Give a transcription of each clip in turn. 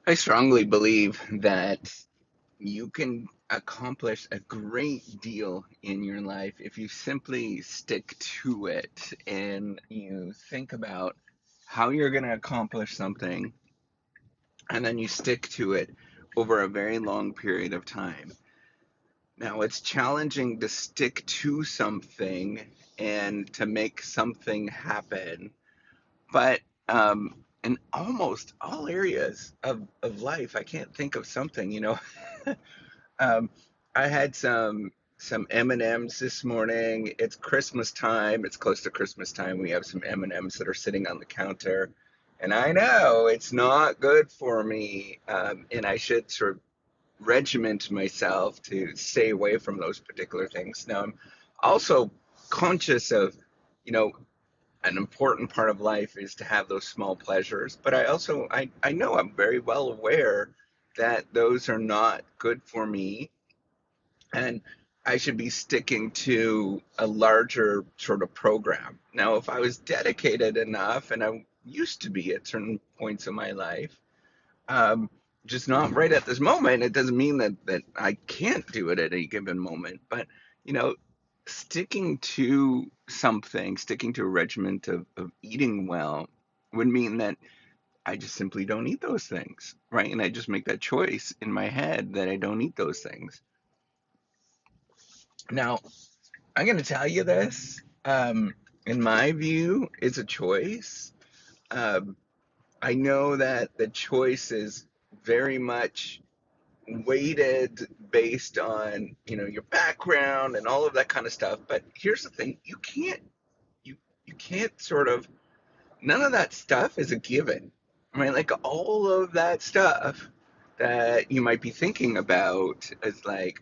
I strongly believe that you can accomplish a great deal in your life if you simply stick to it and you think about how you're going to accomplish something and then you stick to it over a very long period of time. Now, it's challenging to stick to something and to make something happen, but in almost all areas of life, I can't think of something. Um, I had some M&Ms this morning. It's Christmas time. It's close to Christmas time. We have some M&Ms that are sitting on the counter, and I know it's not good for me, and I should sort of regiment myself to stay away from those particular things. Now, I'm also conscious of, you know, an important part of life is to have those small pleasures, but I know I'm very well aware that those are not good for me and I should be sticking to a larger sort of program. Now, if I was dedicated enough, and I used to be at certain points in my life, um, just not right at this moment, it doesn't mean that I can't do it at any given moment. But, you know, sticking to something, sticking to a regiment of eating well would mean that I just simply don't eat those things, right? And I just make that choice in my head that I don't eat those things. Now, I'm going to tell you this. In my view, it's a choice. Um, I know that the choice is very much weighted based on, your background and all of that kind of stuff. But here's the thing: you you can't sort of none of that stuff is a given, right? Like all of that stuff that you might be thinking about is like,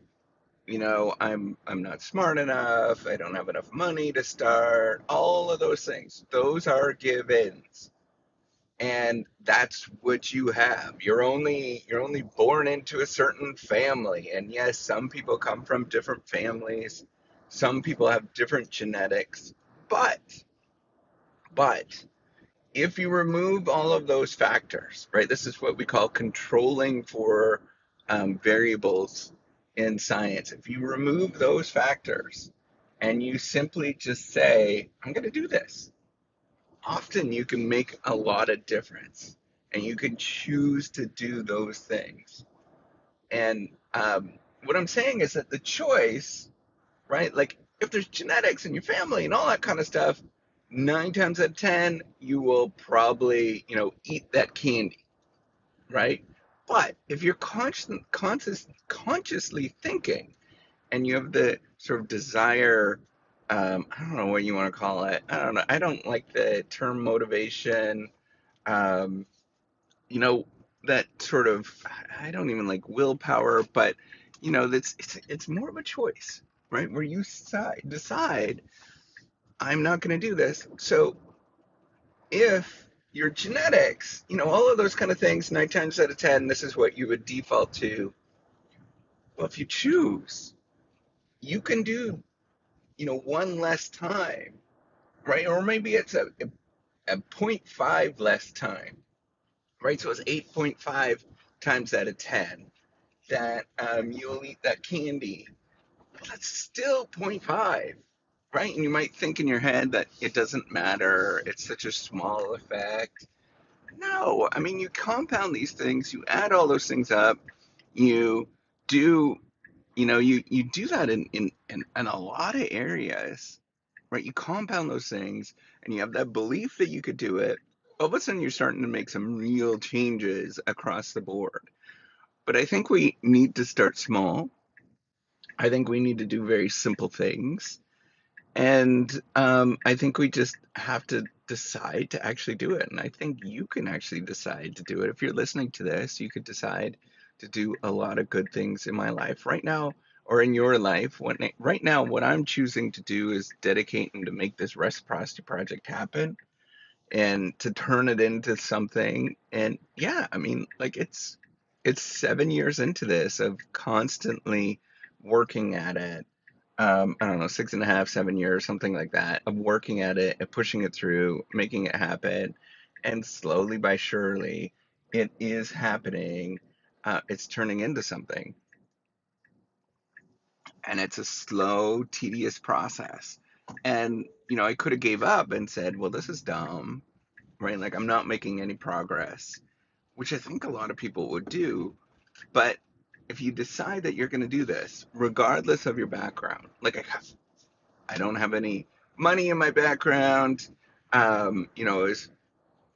I'm not smart enough, I don't have enough money to start, all of those things. Those are givens. And that's what you have. You're only born into a certain family. And yes, some people come from different families. Some people have different genetics. But but if you remove all of those factors, right? This is what we call controlling for variables in science. If you remove those factors and you simply just say, I'm going to do this, often you can make a lot of difference and you can choose to do those things. And what I'm saying is that the choice, right? Like if there's genetics in your family and all that kind of stuff, 9 times out of 10, you will probably, eat that candy, right? But if you're consciously thinking and you have the sort of desire, I don't know what you want to call it. I don't know. I don't like the term motivation. Um, you know, that sort of, I don't even like willpower, but that's it's more of a choice, right? Where you decide I'm not going to do this. So if your genetics, all of those kind of things, 9 times out of 10, this is what you would default to. Well, if you choose, you can do, one less time, right? Or maybe it's a 0.5 less time, right? So it's 8.5 times out of 10 that you'll eat that candy. Well, that's still zero point 0.5, right? And you might think in your head that it doesn't matter, it's such a small effect. No, I mean, you compound these things, you add all those things up, you do, you do that in a lot of areas, right? You compound those things and you have that belief that you could do it. All of a sudden, you're starting to make some real changes across the board. But I think we need to start small. I think we need to do very simple things. And I think we just have to decide to actually do it. And I think you can actually decide to do it. If you're listening to this, you could decide to do a lot of good things in my life right now or in your life. Right now, what I'm choosing to do is dedicating to make this reciprocity project happen and to turn it into something. And yeah, I mean, like it's 7 years into this of constantly working at it. I don't know, 6.5, 7 years, something like that, of working at it and pushing it through, making it happen, and slowly by surely, it is happening. It's turning into something, and it's a slow, tedious process. And I could have gave up and said, "Well, this is dumb, right? Like I'm not making any progress," which I think a lot of people would do. But if you decide that you're going to do this, regardless of your background, like I don't have any money in my background. I was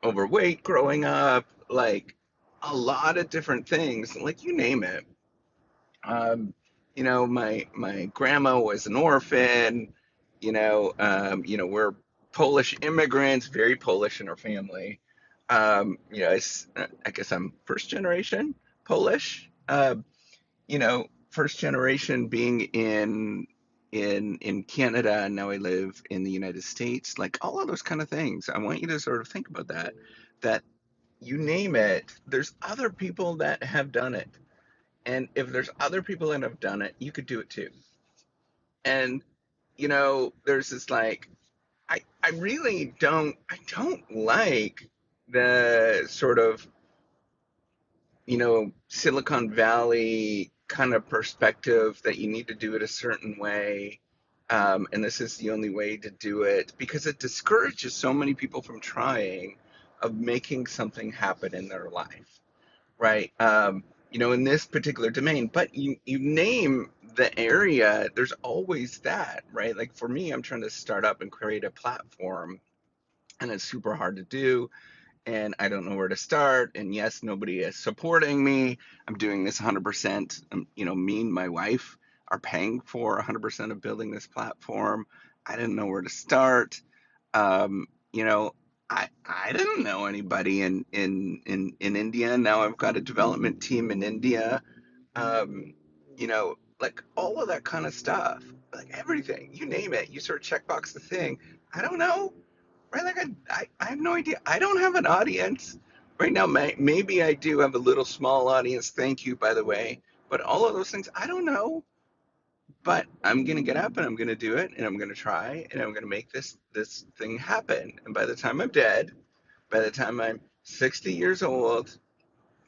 overweight growing up, like a lot of different things, like you name it. My grandma was an orphan. We're Polish immigrants, very Polish in our family. I guess I'm first generation Polish. First generation being in Canada, and now I live in the United States. Like all of those kind of things. I want you to sort of think about that. That you name it, there's other people that have done it. And if there's other people that have done it, you could do it too. And there's this like I really don't like the sort of Silicon Valley kind of perspective that you need to do it a certain way. And this is the only way to do it because it discourages so many people from trying of making something happen in their life, right? In this particular domain, but you name the area, there's always that, right? Like for me, I'm trying to start up and create a platform, and it's super hard to do, and I don't know where to start. And yes, nobody is supporting me. I'm doing this 100%. Me and my wife are paying for 100% of building this platform. I didn't know where to start. Um, you know, I didn't know anybody in India. Now I've got a development team in India. Like all of that kind of stuff, like everything, you name it, you sort of checkbox the thing. I don't know, right? Like I have no idea. I don't have an audience right now. Maybe I do have a little small audience. Thank you, by the way. But all of those things, I don't know. But I'm gonna get up and I'm gonna do it, and I'm gonna try, and I'm gonna make this thing happen. And by the time I'm dead, by the time I'm 60 years old,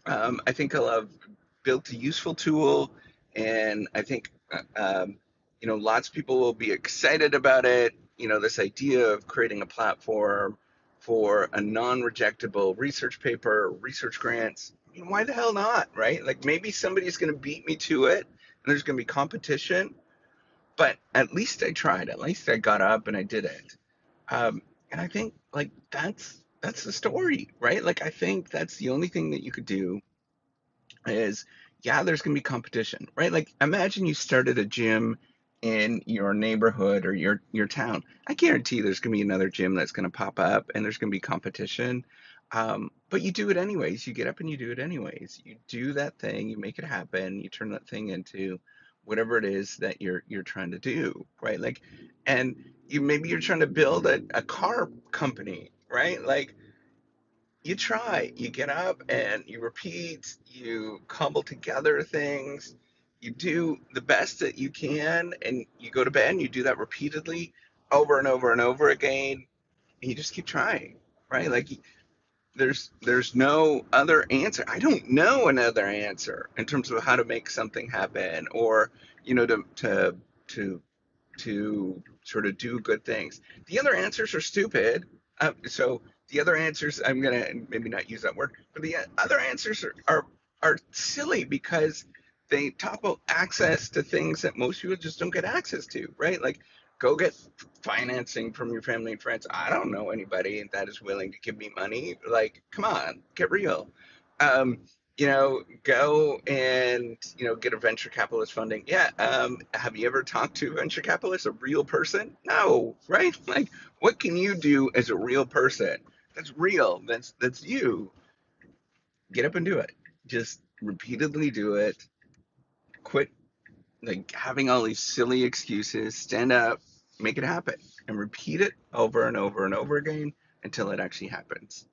I think I'll have built a useful tool, and I think lots of people will be excited about it. This idea of creating a platform for a non-rejectable research paper, research grants. I mean, why the hell not, right? Like maybe somebody's going to beat me to it, and there's going to be competition, but at least I tried. At least I got up and I did it. And I think like that's the story, right? Like I think that's the only thing that you could do is, yeah, there's going to be competition, right? Like imagine you started a gym in your neighborhood or your town. I guarantee there's going to be another gym that's going to pop up, and there's going to be competition. But you do it anyways. You get up and you do it anyways. You do that thing, you make it happen, you turn that thing into whatever it is that you're trying to do, right? Like, and maybe you're trying to build a car company, right? Like you try, you get up and you repeat, you cobble together things, you do the best that you can, and you go to bed and you do that repeatedly over and over and over again, and you just keep trying, right? Like there's no other answer. I don't know another answer in terms of how to make something happen, or to to sort of do good things. The other answers are stupid. So the other answers, I'm gonna maybe not use that word, but the other answers are silly because they talk about access to things that most people just don't get access to, right? Like go get financing from your family and friends. I don't know anybody that is willing to give me money. Like, come on, get real. Um, go and, get a venture capitalist funding. Yeah. Have you ever talked to a venture capitalist, a real person? No, right? Like, what can you do as a real person? That's real. That's you. Get up and do it. Just repeatedly do it. Quit like having all these silly excuses. Stand up, make it happen, and repeat it over and over and over again until it actually happens.